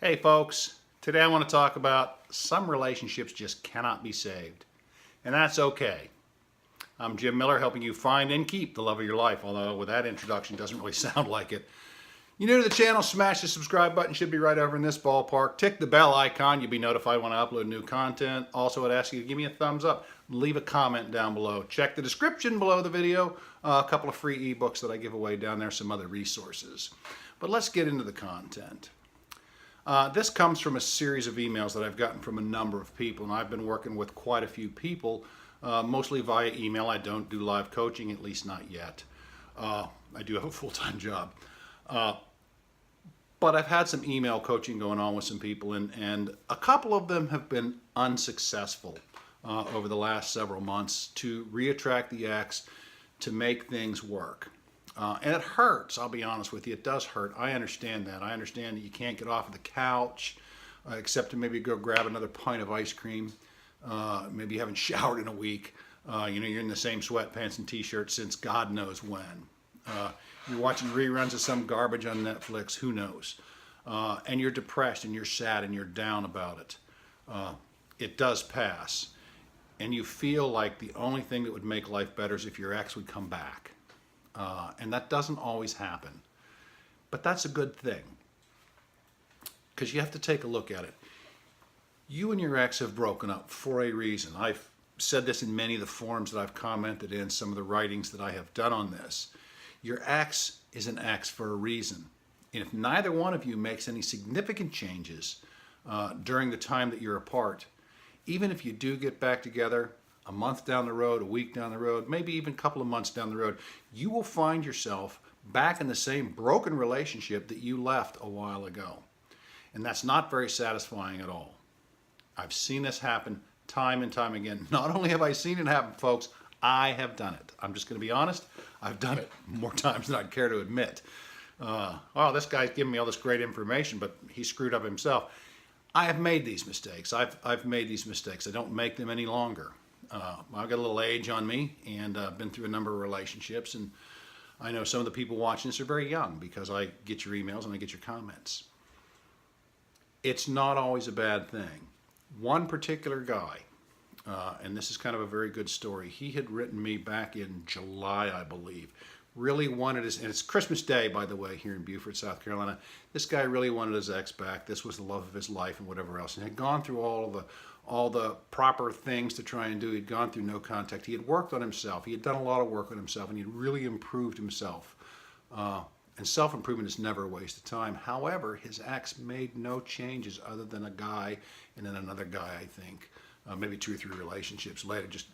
Hey folks, today I want to talk about some relationships just cannot be saved, and that's okay. I'm Jim Miller, helping you find and keep the love of your life, although with that introduction doesn't really sound like it. You're new to the channel, smash the subscribe button, should be right over in this ballpark. Tick the bell icon, you'll be notified when I upload new content. Also, I'd ask you to give me a thumbs up, leave a comment down below. Check the description below the video, a couple of free ebooks that I give away down there, some other resources. But let's get into the content. This comes from a series of emails that I've gotten from a number of people, and I've been working with quite a few people, mostly via email. I don't do live coaching, at least not yet. I do have a full-time job. But I've had some email coaching going on with some people, and a couple of them have been unsuccessful over the last several months to reattract the ex, to make things work. And it hurts, I'll be honest with you. It does hurt. I understand that. I understand that you can't get off of the couch except to maybe go grab another pint of ice cream. Maybe you haven't showered in a week. You're in the same sweatpants and t-shirt since God knows when. You're watching reruns of some garbage on Netflix, who knows. And you're depressed and you're sad and you're down about it. It does pass. And you feel like the only thing that would make life better is if your ex would come back. And that doesn't always happen. But that's a good thing, because you have to take a look at it. You and your ex have broken up for a reason. I've said this in many of the forums that I've commented in, some of the writings that I have done on this. Your ex is an ex for a reason. And if neither one of you makes any significant changes during the time that you're apart, even if you do get back together, a month down the road, a week down the road, maybe even a couple of months down the road, you will find yourself back in the same broken relationship that you left a while ago. And that's not very satisfying at all. I've seen this happen time and time again. Not only have I seen it happen, folks, I have done it. I'm just going to be honest. I've done it more times than I'd care to admit. Oh, this guy's giving me all this great information, but he screwed up himself. I have made these mistakes. I've made these mistakes. I don't make them any longer. I've got a little age on me, and I've been through a number of relationships, and I know some of the people watching this are very young because I get your emails and I get your comments. It's not always a bad thing. One particular guy, and this is kind of a very good story, he had written me back in July, I believe, really wanted his, and it's Christmas Day, by the way, here in Beaufort, South Carolina. This guy really wanted his ex back. This was the love of his life and whatever else, and had gone through all the proper things to try and do. He'd gone through no contact. He had worked on himself. He had done a lot of work on himself, and he had really improved himself. And self-improvement is never a waste of time. However, his ex made no changes other than a guy and then another guy, I think. Maybe 2 or 3 relationships later, just,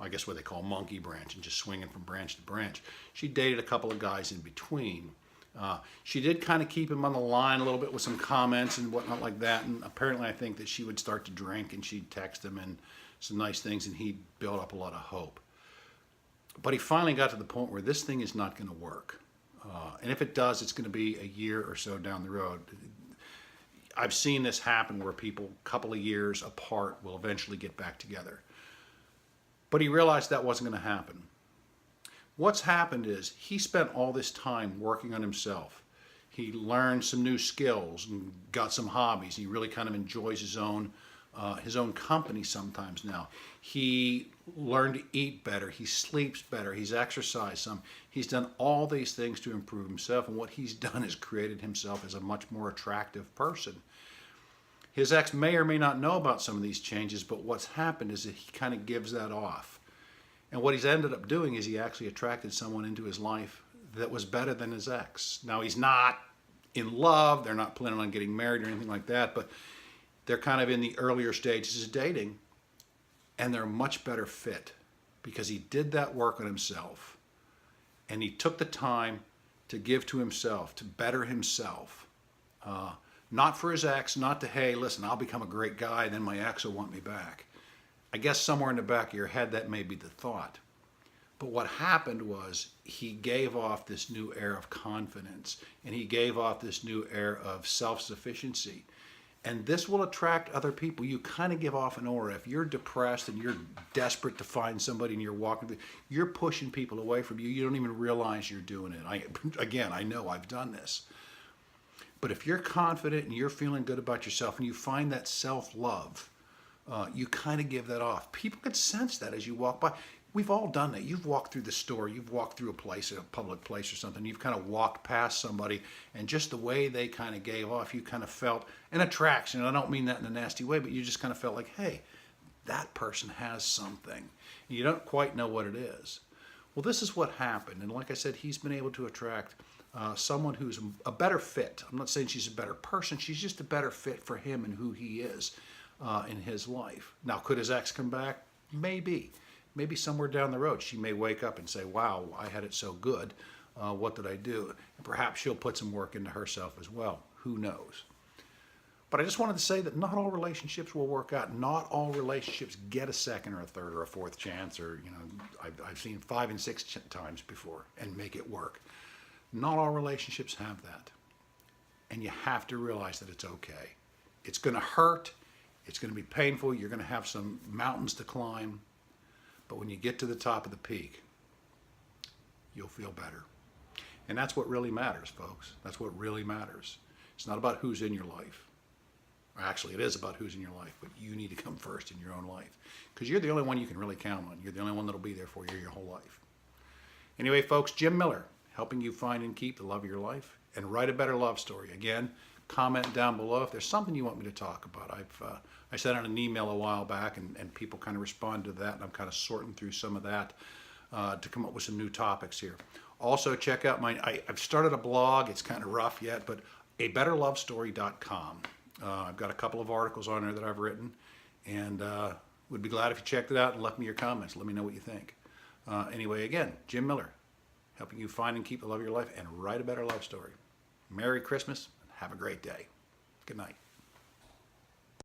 I guess what they call monkey branch, and just swinging from branch to branch. She dated a couple of guys in between. She did kind of keep him on the line a little bit with some comments and whatnot like that, and apparently I think that she would start to drink and she'd text him and some nice things, and he'd build up a lot of hope. But he finally got to the point where this thing is not going to work. And if it does, it's going to be a year or so down the road. I've seen this happen where people, a couple of years apart, will eventually get back together. But he realized that wasn't going to happen. What's happened is he spent all this time working on himself. He learned some new skills and got some hobbies. He really kind of enjoys his own company sometimes now. He learned to eat better. He sleeps better. He's exercised some. He's done all these things to improve himself, and what he's done is created himself as a much more attractive person. His ex may or may not know about some of these changes, but what's happened is that he kind of gives that off. And what he's ended up doing is he actually attracted someone into his life that was better than his ex. Now, he's not in love. They're not planning on getting married or anything like that, but they're kind of in the earlier stages of dating, and they're a much better fit because he did that work on himself, and he took the time to give to himself, to better himself. Not for his ex, not to, hey, listen, I'll become a great guy, then my ex will want me back. I guess somewhere in the back of your head that may be the thought. But what happened was he gave off this new air of confidence, and he gave off this new air of self-sufficiency. And this will attract other people. You kind of give off an aura. If you're depressed and you're desperate to find somebody and you're walking, you're pushing people away from you. You don't even realize you're doing it. I know I've done this. But if you're confident and you're feeling good about yourself and you find that self-love, you kind of give that off. People can sense that as you walk by. We've all done that. You've walked through the store, you've walked through a place, a public place or something, you've kind of walked past somebody, and just the way they kind of gave off, you kind of felt an attraction. And I don't mean that in a nasty way, but you just kind of felt like, hey, that person has something. You don't quite know what it is. Well, this is what happened. And like I said, he's been able to attract someone who's a better fit. I'm not saying she's a better person. She's just a better fit for him and who he is in his life. Now, could his ex come back? Maybe. Maybe somewhere down the road, she may wake up and say, wow, I had it so good. What did I do? And perhaps she'll put some work into herself as well. Who knows? But I just wanted to say that not all relationships will work out. Not all relationships get a second or a third or a fourth chance, or, you know, I've seen 5 and 6 times before and make it work. Not all relationships have that. And you have to realize that it's okay. It's going to hurt. It's going to be painful. You're going to have some mountains to climb. But when you get to the top of the peak, you'll feel better. And that's what really matters, folks. That's what really matters. It's not about who's in your life. Actually, it is about who's in your life, but you need to come first in your own life, because you're the only one you can really count on. You're the only one that'll be there for you your whole life. Anyway, folks, Jim Miller, helping you find and keep the love of your life and write a better love story. Again, comment down below if there's something you want me to talk about. I sent out an email a while back, and people kind of responded to that, and I'm kind of sorting through some of that to come up with some new topics here. Also, check out I've started a blog. It's kind of rough yet, but abetterlovestory.com. I've got a couple of articles on there that I've written, and would be glad if you checked it out and left me your comments. Let me know what you think. Anyway, again, Jim Miller, helping you find and keep the love of your life and write a better love story. Merry Christmas, and have a great day. Good night.